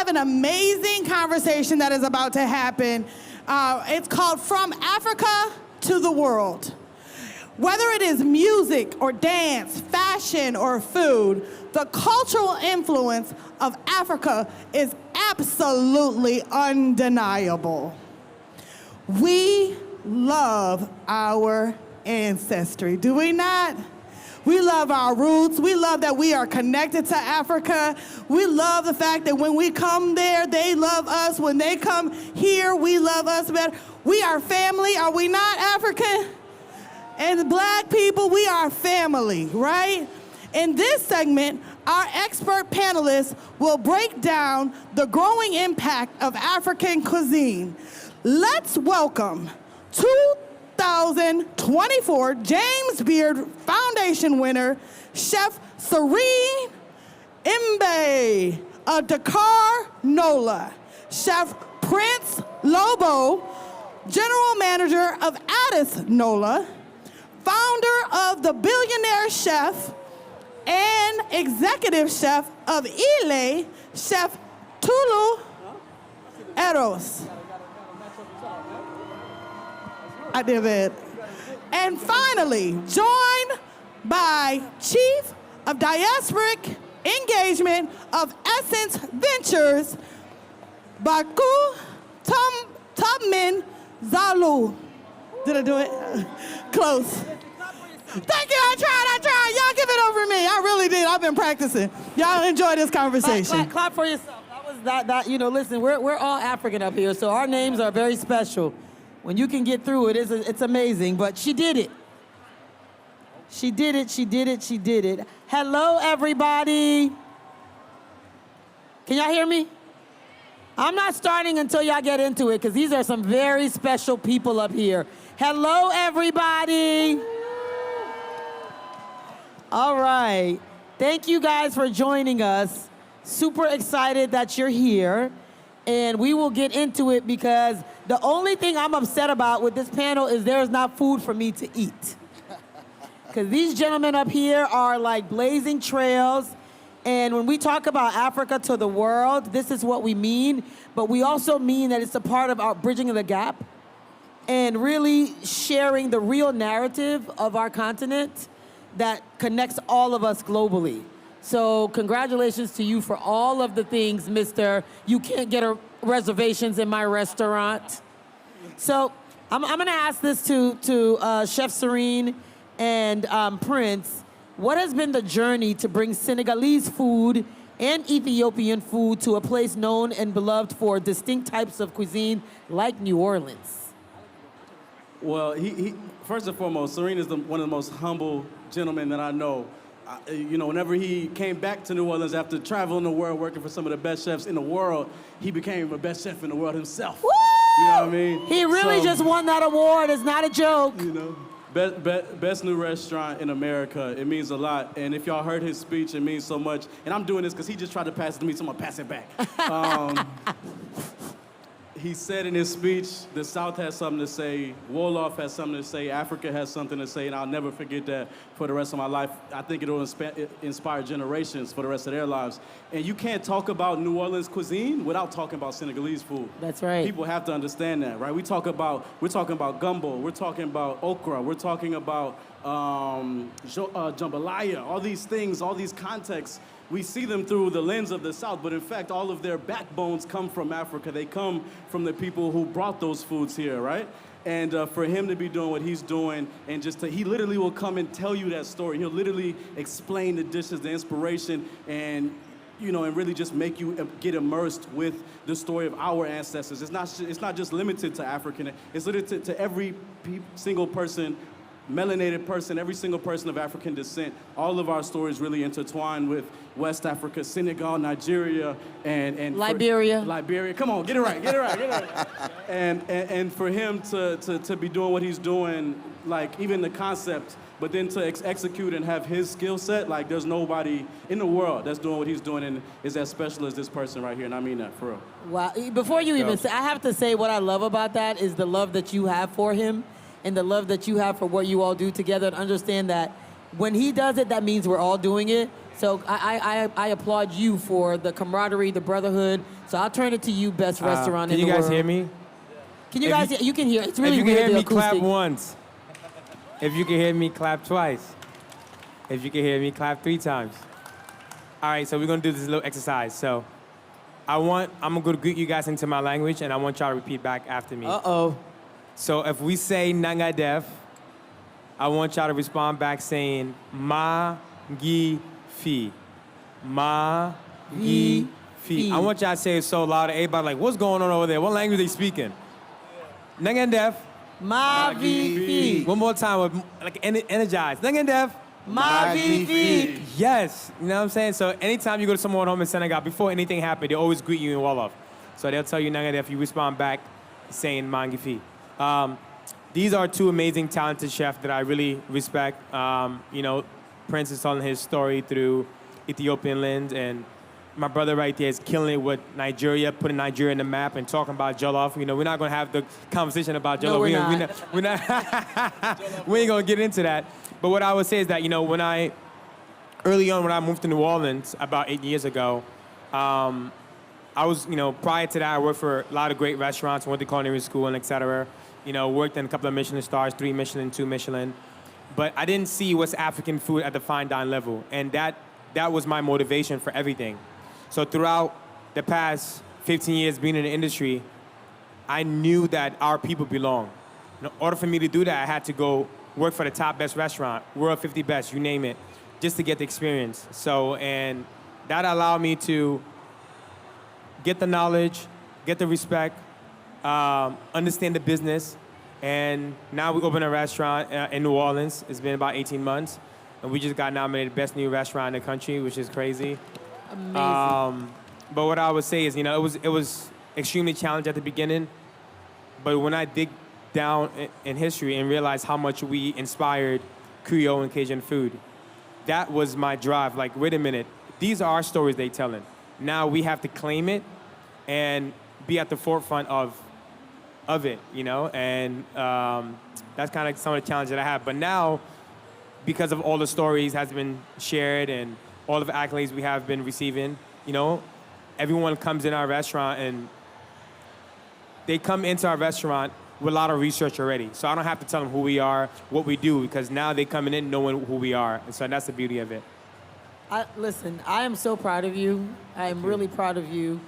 have an amazing conversation that is about to happen. It's called From Africa to the World. Whether it is music or dance, fashion or food, the cultural influence of Africa is absolutely undeniable. We love our ancestry, do we not? We love our roots. We love that we are connected to Africa. We love the fact that when we come there, they love us. When they come here, we love us better. We are family, are we not, African? And Black people, we are family, right? In this segment, our expert panelists will break down the growing impact of African cuisine. Let's welcome 2024 James Beard Foundation winner, Chef Serene Mbe of Dakar, NOLA, Chef Prince Lobo, General Manager of Addis NOLA, founder of The Billionaire Chef, and Executive Chef of Ile, Chef Tulu Eros. I did it. And finally, joined by Chief of Diasporic Engagement of Essence Ventures, Baku Tubman Zalu. Did I do it? Close. Thank you, I tried. Y'all give it over me. I really did. I've been practicing. Y'all enjoy this conversation. Clap for yourself. Listen, we're all African up here, so our names are very special. When you can get through it, it's amazing, but she did it. She did it. Hello, everybody. Can y'all hear me? I'm not starting until y'all get into it, because these are some very special people up here. Hello, everybody. All right. Thank you guys for joining us. Super excited that you're here. And we will get into it because the only thing I'm upset about with this panel is there is not food for me to eat. Because these gentlemen up here are like blazing trails. And when we talk about Africa to the world, this is what we mean. But we also mean that it's a part of our bridging the gap and really sharing the real narrative of our continent that connects all of us globally. So congratulations to you for all of the things, Mr. You can't get reservations in my restaurant. So I'm gonna ask this to Chef Serene and Prince. What has been the journey to bring Senegalese food and Ethiopian food to a place known and beloved for distinct types of cuisine like New Orleans? Well, he first and foremost, Serene is one of the most humble gentlemen that I know. Whenever he came back to New Orleans after traveling the world, working for some of the best chefs in the world, he became the best chef in the world himself. Woo! You know what I mean? He really just won that award. It's not a joke. Best new restaurant in America. It means a lot. And if y'all heard his speech, it means so much. And I'm doing this because he just tried to pass it to me, so I'm gonna pass it back. He said in his speech, the South has something to say, Wolof has something to say, Africa has something to say, and I'll never forget that for the rest of my life. I think it'll inspire generations for the rest of their lives. And you can't talk about New Orleans cuisine without talking about Senegalese food. That's right. People have to understand that, right? We're talking about gumbo, we're talking about okra, we're talking about jambalaya, all these things, all these contexts. We see them through the lens of the South, but in fact, all of their backbones come from Africa. They come from the people who brought those foods here, right? And for him to be doing what he's doing, and he literally will come and tell you that story. He'll literally explain the dishes, the inspiration, and really just make you get immersed with the story of our ancestors. It's not just limited to African. It's limited to every single person, melanated person, every single person of African descent. All of our stories really intertwine with West Africa, Senegal, Nigeria, and Liberia. Liberia. Come on, get it right. And for him to be doing what he's doing, like even the concept, but then to execute and have his skill set, like there's nobody in the world that's doing what he's doing and is as special as this person right here, and I mean that, for real. Wow, before you even say, I have to say what I love about that is the love that you have for him and the love that you have for what you all do together, and understand that when he does it, that means we're all doing it. So I applaud you for the camaraderie, the brotherhood. So I'll turn it to you, best restaurant in the world. Can you guys hear me? Can you guys hear? You can hear. It's really if you weird, can hear the me, clap acoustic. once. If you can hear me, clap twice. If you can hear me, clap 3 times. All right, so we're gonna do this little exercise. So I'm gonna greet you guys into my language, and I want y'all to repeat back after me. Uh-oh. So if we say nanga def, I want y'all to respond back saying ma gi fi. Ma gi fi. I want y'all to say it so loud that everybody like, what's going on over there? What language are they speaking? Nanga def. Ma vi fi. One more time, with, like energized. Nanga def. Ma vi fi. Yes, you know what I'm saying? So anytime you go to someone home in Senegal, before anything happened, they always greet you in Wolof. So they'll tell you nanga def, you respond back saying mangi fi. These are 2 amazing, talented chefs that I really respect. You know, Prince is telling his story through Ethiopian lens, and my brother right there is killing it with Nigeria, putting Nigeria in the map and talking about jollof. You know, we're not gonna have the conversation about jollof. No, we're We ain't gonna get into that. But what I would say is that, you know, early on when I moved to New Orleans about 8 years ago, I was, you know, prior to that, I worked for a lot of great restaurants, went to culinary school and et cetera. You know, worked in a couple of Michelin stars, 3 Michelin, 2 Michelin. But I didn't see West African food at the fine dine level. And that was my motivation for everything. So throughout the past 15 years being in the industry, I knew that our people belong. In order for me to do that, I had to go work for the top best restaurant, World 50 Best, you name it, just to get the experience. So, and that allowed me to get the knowledge, get the respect, understand the business, and now we open a restaurant in New Orleans. It's been about 18 months, and we just got nominated Best New Restaurant in the country, which is crazy. Amazing. But what I would say is, you know, it was extremely challenging at the beginning, but when I dig down in history and realize how much we inspired Creole and Cajun food, that was my drive. Like, wait a minute, these are our stories they telling. Now we have to claim it and be at the forefront of it, you know? And that's kind of some of the challenges that I have. But now, because of all the stories has been shared and all of the accolades we have been receiving, you know, everyone comes in our restaurant and they come into our restaurant with a lot of research already. So I don't have to tell them who we are, what we do, because now they coming in knowing who we are. And so that's the beauty of it. Listen, I am so proud of you. I am really proud of you,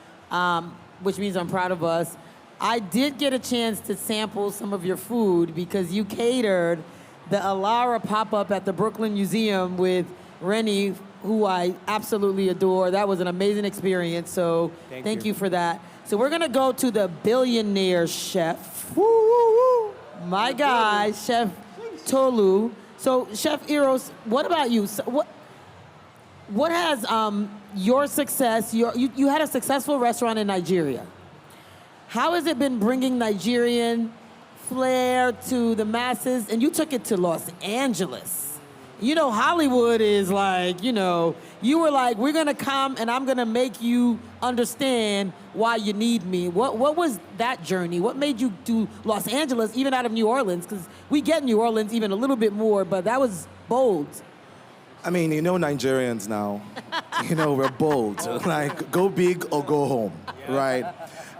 which means I'm proud of us. I did get a chance to sample some of your food because you catered the Alara pop-up at the Brooklyn Museum with Rennie, who I absolutely adore. That was an amazing experience, so thank you for that. So we're gonna go to the billionaire chef. Woo, woo, woo. My guy, Chef Tolu. So Chef Eros, what about you? So what has your success, you had a successful restaurant in Nigeria. How has it been bringing Nigerian flair to the masses? And you took it to Los Angeles. You know, Hollywood is like, you know, you were like, we're gonna come and I'm gonna make you understand why you need me. What was that journey? What made you do Los Angeles, even out of New Orleans? Because we get New Orleans even a little bit more, but that was bold. I mean, you know Nigerians now. You know, we're bold. Like, go big or go home, right?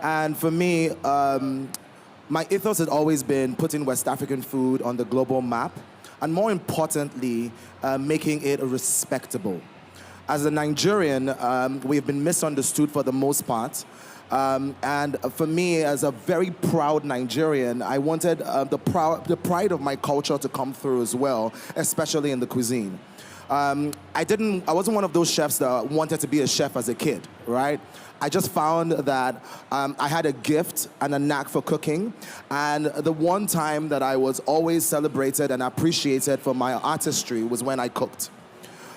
And for me, my ethos has always been putting West African food on the global map, and more importantly, making it respectable. As a Nigerian, we've been misunderstood for the most part. And for me, as a very proud Nigerian, I wanted the pride of my culture to come through as well, especially in the cuisine. I wasn't one of those chefs that wanted to be a chef as a kid, right? I just found that I had a gift and a knack for cooking. And the one time that I was always celebrated and appreciated for my artistry was when I cooked.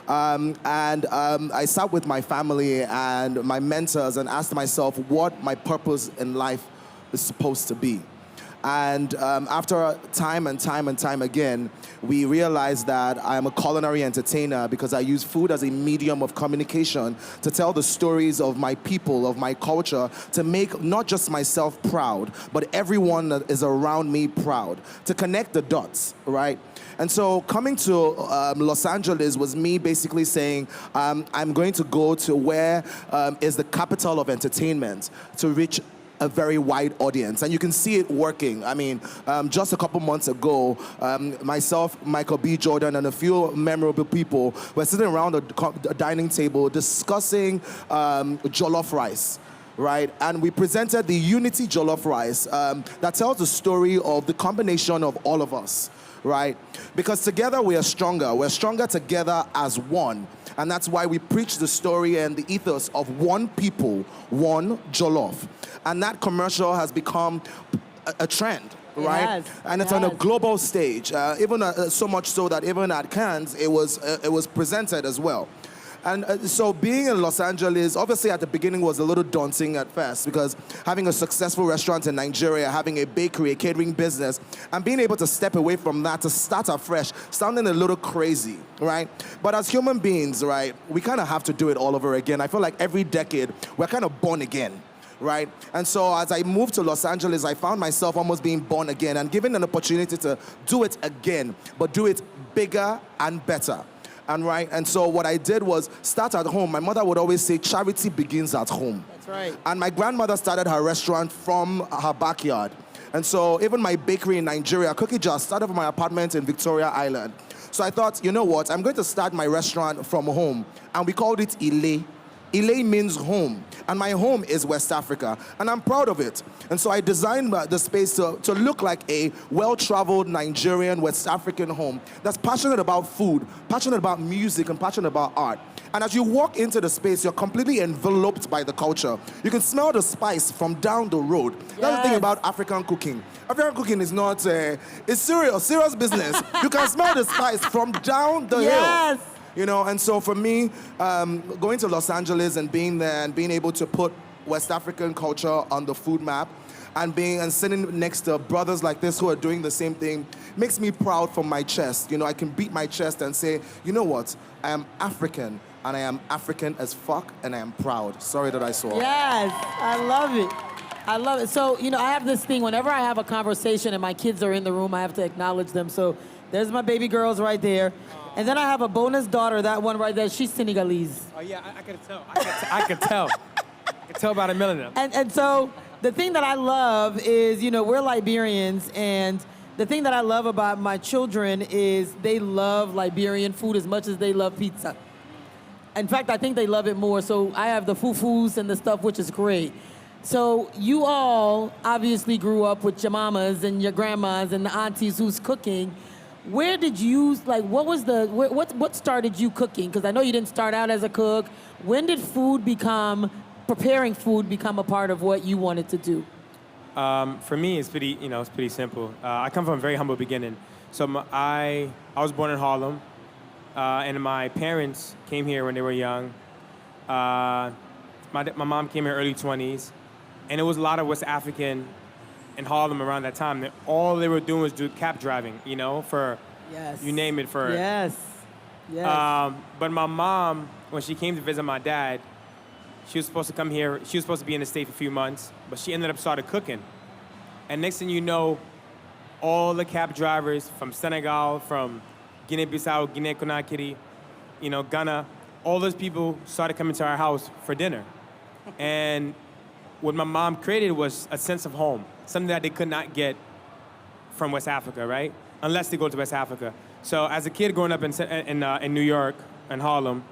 I sat with my family and my mentors and asked myself what my purpose in life is supposed to be. And after time and time again, we realized that I'm a culinary entertainer because I use food as a medium of communication to tell the stories of my people, of my culture, to make not just myself proud, but everyone that is around me proud, to connect the dots, right? And so coming to Los Angeles was me basically saying, I'm going to go to where is the capital of entertainment to reach a very wide audience, and you can see it working. I mean, just a couple months ago, myself, Michael B. Jordan, and a few memorable people were sitting around a dining table discussing jollof rice. Right, and we presented the Unity Jollof Rice that tells the story of the combination of all of us, right? Because together we are stronger. We're stronger together as one. And that's why we preach the story and the ethos of one people, one jollof. And that commercial has become a trend, right? And it's on a global stage, even so much so that even at Cannes, it was presented as well. And so being in Los Angeles, obviously at the beginning was a little daunting at first because having a successful restaurant in Nigeria, having a bakery, a catering business, and being able to step away from that to start afresh, sounding a little crazy, right? But as human beings, right, we kind of have to do it all over again. I feel like every decade, we're kind of born again. Right? And so as I moved to Los Angeles, I found myself almost being born again and given an opportunity to do it again, but do it bigger and better. And so what I did was start at home. My mother would always say, charity begins at home. That's right. And my grandmother started her restaurant from her backyard. And so even my bakery in Nigeria, Cookie Jar, started from my apartment in Victoria Island. So I thought, you know what, I'm going to start my restaurant from home. And we called it Ile. Ile means home, and my home is West Africa, and I'm proud of it. And so I designed the space to look like a well-traveled Nigerian West African home that's passionate about food, passionate about music, and passionate about art. And as you walk into the space, you're completely enveloped by the culture. You can smell the spice from down the road. That's the thing about African cooking. African cooking is not, it's serious business. You can smell the spice from down the hill. You know, and so for me, going to Los Angeles and being there and being able to put West African culture on the food map and sitting next to brothers like this who are doing the same thing makes me proud from my chest. You know, I can beat my chest and say, you know what, I am African, and I am African as fuck, and I am proud. Sorry that I swore. Yes, I love it. I love it. So, you know, I have this thing, whenever I have a conversation and my kids are in the room, I have to acknowledge them. So there's my baby girls right there. And then I have a bonus daughter, that one right there, she's Senegalese. Oh yeah, I could tell. I could tell. I could tell about a million of them. And so the thing that I love is, you know, we're Liberians, and the thing that I love about my children is they love Liberian food as much as they love pizza. In fact, I think they love it more. So I have the fufus and the stuff, which is great. So you all obviously grew up with your mamas and your grandmas and the aunties who's cooking. Where did you, like, what started you cooking? Because I know you didn't start out as a cook. When did preparing food become a part of what you wanted to do? For me, it's pretty simple. I come from a very humble beginning. So I was born in Harlem, and my parents came here when they were young. My mom came here early 20s, and it was a lot of West African in Harlem around that time. All they were doing was do cab driving, you know, for you name it. For but my mom, when she came to visit my dad, she was supposed to come here. She was supposed to be in the state for a few months, but she ended up started cooking. And next thing you know, all the cab drivers from Senegal, from Guinea-Bissau, Guinea-Conakry, you know, Ghana, all those people started coming to our house for dinner. And what my mom created was a sense of home, something that they could not get from West Africa, right? Unless they go to West Africa. So as a kid growing up in New York, in Harlem,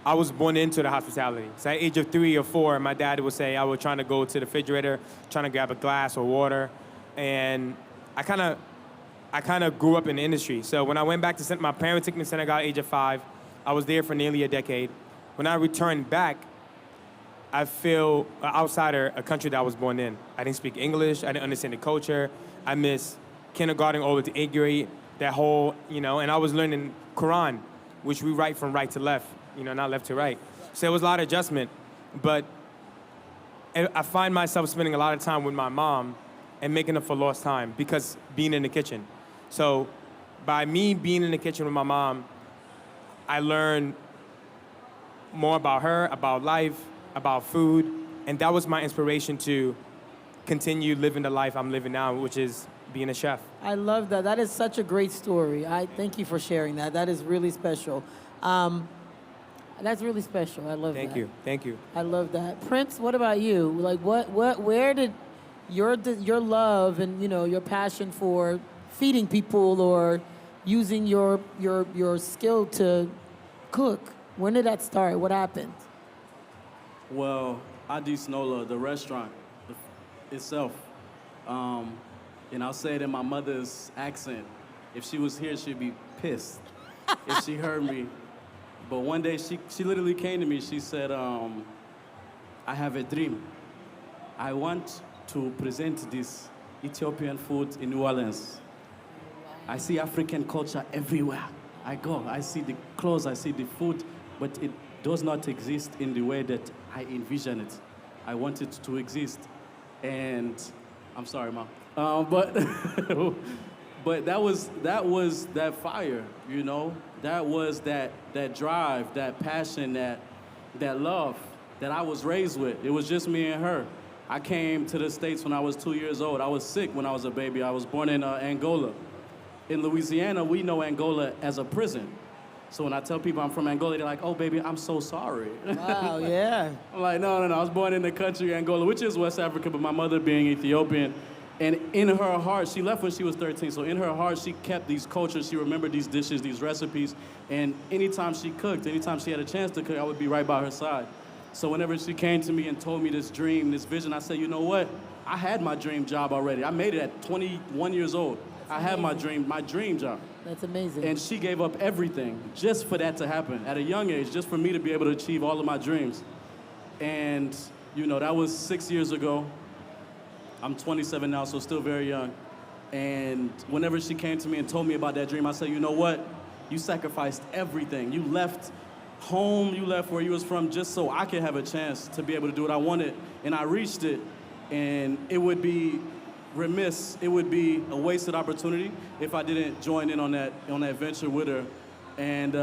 I was born into the hospitality. So at the age of 3 or 4, my dad would say I was trying to go to the refrigerator, trying to grab a glass or water. And I kind of grew up in the industry. So when I went back to my parents took me to Senegal at the age of 5. I was there for nearly a decade. When I returned back, I feel an outsider, a country that I was born in. I didn't speak English. I didn't understand the culture. I missed kindergarten all the way to 8th grade, that whole, you know, and I was learning Quran, which we write from right to left, you know, not left to right. So it was a lot of adjustment, but I find myself spending a lot of time with my mom, and making up for lost time because being in the kitchen. So by me being in the kitchen with my mom, I learned more about her, about life, about food, and that was my inspiration to continue living the life I'm living now, which is being a chef. I love that. That is such a great story. I thank you for sharing that. That is really special. That's really special. I love that. Thank you. I love that. Prince, what about you? Like, where did your love and your passion for feeding people or using your skill to cook, when did that start? What happened? Well, Adis Nola, the restaurant itself, and I'll say it in my mother's accent. If she was here, she'd be pissed if she heard me. But one day, she literally came to me. She said, I have a dream. I want to present this Ethiopian food in New Orleans. I see African culture everywhere. I go, I see the clothes, I see the food, but it does not exist in the way that I envision it. I want it to exist. And I'm sorry, Mom. But that was that fire, That was that drive, that passion, that love that I was raised with. It was just me and her. I came to the States when I was 2 years old. I was sick when I was a baby. I was born in Angola. In Louisiana, we know Angola as a prison. So when I tell people I'm from Angola, they're like, oh, baby, I'm so sorry. Wow, yeah. I'm like, no. I was born in the country, Angola, which is West Africa, but my mother being Ethiopian. And in her heart, she left when she was 13, so in her heart, she kept these cultures, she remembered these dishes, these recipes, and anytime she cooked, anytime she had a chance to cook, I would be right by her side. So whenever she came to me and told me this dream, this vision, I said, you know what? I had my dream job already. I made it at 21 years old. I had my dream job. That's amazing. And she gave up everything just for that to happen at a young age, just for me to be able to achieve all of my dreams. And, that was 6 years ago. I'm 27 now, so still very young. And whenever she came to me and told me about that dream, I said, you know what? You sacrificed everything. You left home, you left where you was from just so I could have a chance to be able to do what I wanted. And I reached it, and it would be remiss, it would be a wasted opportunity if I didn't join in on that venture with her. And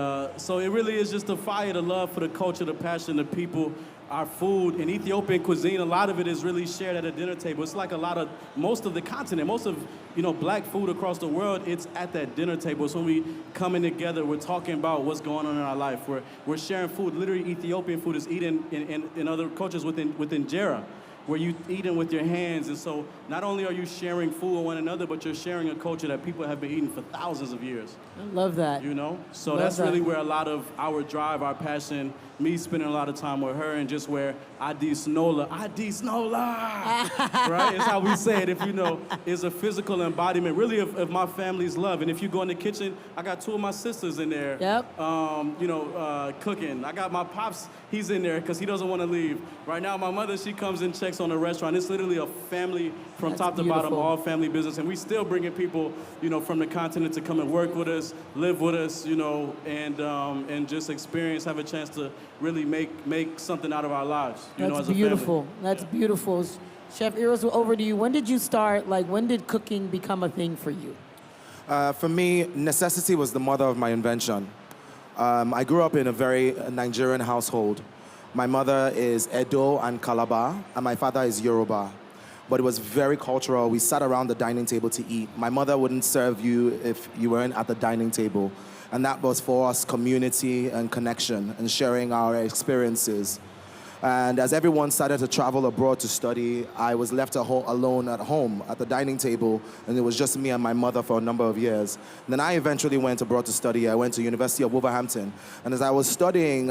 so it really is just the fire, the love for the culture, the passion, the people, our food. In Ethiopian cuisine, a lot of it is really shared at a dinner table. It's like most of the continent, most of, black food across the world, it's at that dinner table. So when we coming together, we're talking about what's going on in our life. We're sharing food. Literally, Ethiopian food is eaten in other cultures with injera, where you eating with your hands. And so not only are you sharing food with one another, but you're sharing a culture that people have been eating for thousands of years. I love that. So that's really where a lot of our drive, our passion, me spending a lot of time with her, and just where Adis Nola, right? It's how we say it, is a physical embodiment, really, of my family's love. And if you go in the kitchen, I got two of my sisters in there, cooking. I got my pops, he's in there because he doesn't want to leave. Right now, my mother, she comes and checks on the restaurant. It's literally a family from top to bottom, all family business. And we still bringing people, from the continent to come and work with us, live with us, and just experience, have a chance to really make something out of our lives, That's as a beautiful. family. That's beautiful. Chef Eros, over to you. When did you start, when did cooking become a thing for you? For me, necessity was the mother of my invention. I grew up in a very Nigerian household. My mother is Edo and Calabar, and my father is Yoruba. But it was very cultural. We sat around the dining table to eat. My mother wouldn't serve you if you weren't at the dining table. And that was for us community and connection and sharing our experiences. And as everyone started to travel abroad to study, I was left alone at home at the dining table, and it was just me and my mother for a number of years. And then I eventually went abroad to study. I went to University of Wolverhampton. And as I was studying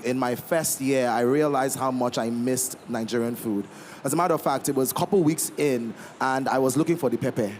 in my first year, I realized how much I missed Nigerian food. As a matter of fact, it was a couple weeks in, and I was looking for the pepper.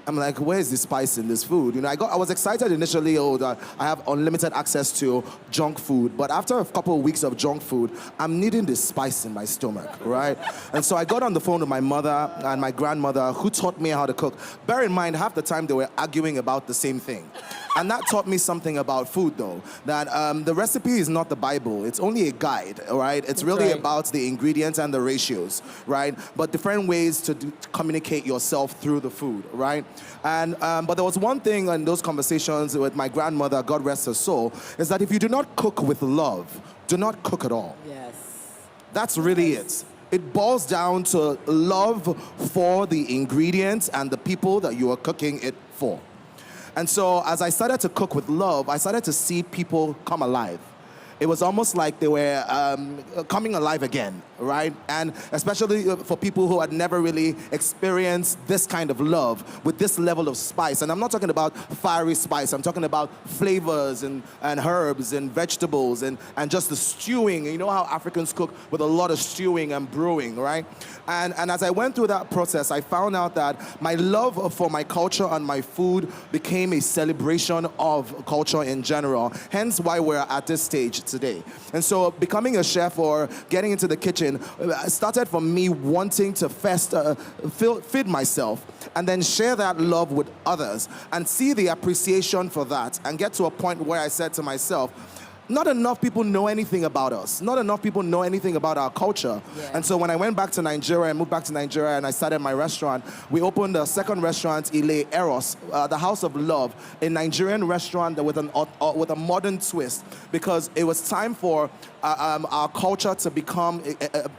I'm like, where is the spice in this food? I was excited initially, that I have unlimited access to junk food. But after a couple of weeks of junk food, I'm needing the spice in my stomach, right? And so I got on the phone with my mother and my grandmother, who taught me how to cook. Bear in mind, half the time they were arguing about the same thing. And that taught me something about food, though, that the recipe is not the Bible. It's only a guide, all right? It's really about the ingredients and the ratios, right? But different ways to communicate yourself through the food, right? And but there was one thing in those conversations with my grandmother, God rest her soul, is that if you do not cook with love, do not cook at all. Yes. That's really it. It boils down to love for the ingredients and the people that you are cooking it for. And so as I started to cook with love, I started to see people come alive. It was almost like they were coming alive again, right? And especially for people who had never really experienced this kind of love with this level of spice. And I'm not talking about fiery spice. I'm talking about flavors and herbs and vegetables and just the stewing. You know how Africans cook with a lot of stewing and brewing, right? And as I went through that process, I found out that my love for my culture and my food became a celebration of culture in general. Hence why we're at this stage today. And so becoming a chef or getting into the kitchen started from me wanting to feed myself and then share that love with others and see the appreciation for that and get to a point where I said to myself, not enough people know anything about us. Not enough people know anything about our culture. Yeah. And so when I went back to Nigeria and moved back to Nigeria and I started my restaurant, we opened a second restaurant, Ile Eros, the House of Love, a Nigerian restaurant with a modern twist, because it was time for our culture to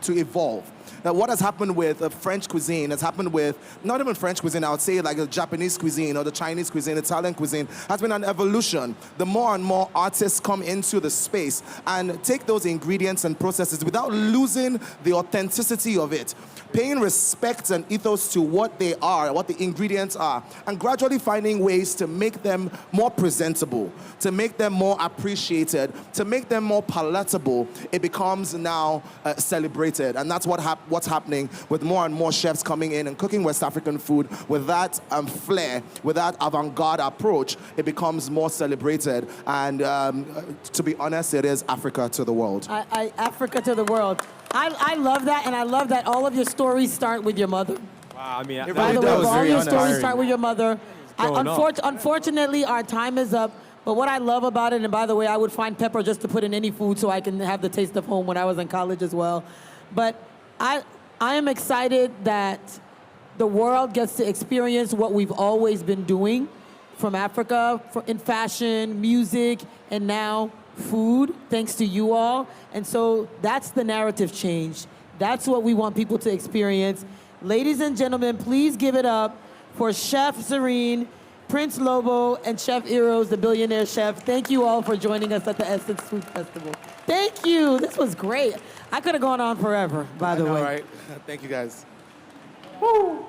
to evolve. Now, what has happened with French cuisine has happened with, not even French cuisine, I would say like the Japanese cuisine or the Chinese cuisine, Italian cuisine, has been an evolution. The more and more artists come into the space and take those ingredients and processes without losing the authenticity of it, paying respect and ethos to what they are, what the ingredients are, and gradually finding ways to make them more presentable, to make them more appreciated, to make them more palatable. It becomes now celebrated. And that's what's happening with more and more chefs coming in and cooking West African food with that flair, with that avant-garde approach. It becomes more celebrated. And to be honest, it is Africa to the world. Africa to the world. I love that, and I love that all of your stories start with your mother. Wow, I mean, It By really the way, does. all your honest. stories start with your mother. Growing up. Unfortunately, our time is up. But what I love about it, and by the way, I would find pepper just to put in any food so I can have the taste of home when I was in college as well. But I am excited that the world gets to experience what we've always been doing from Africa in fashion, music, and now food, thanks to you all. And so that's the narrative change. That's what we want people to experience. Ladies and gentlemen, please give it up for Chef Serene, Prince Lobo, and Chef Eros, the billionaire chef. Thank you all for joining us at the Essence Food Festival. Thank you. This was great. I could have gone on forever, by the way. All right. Thank you, guys. Woo.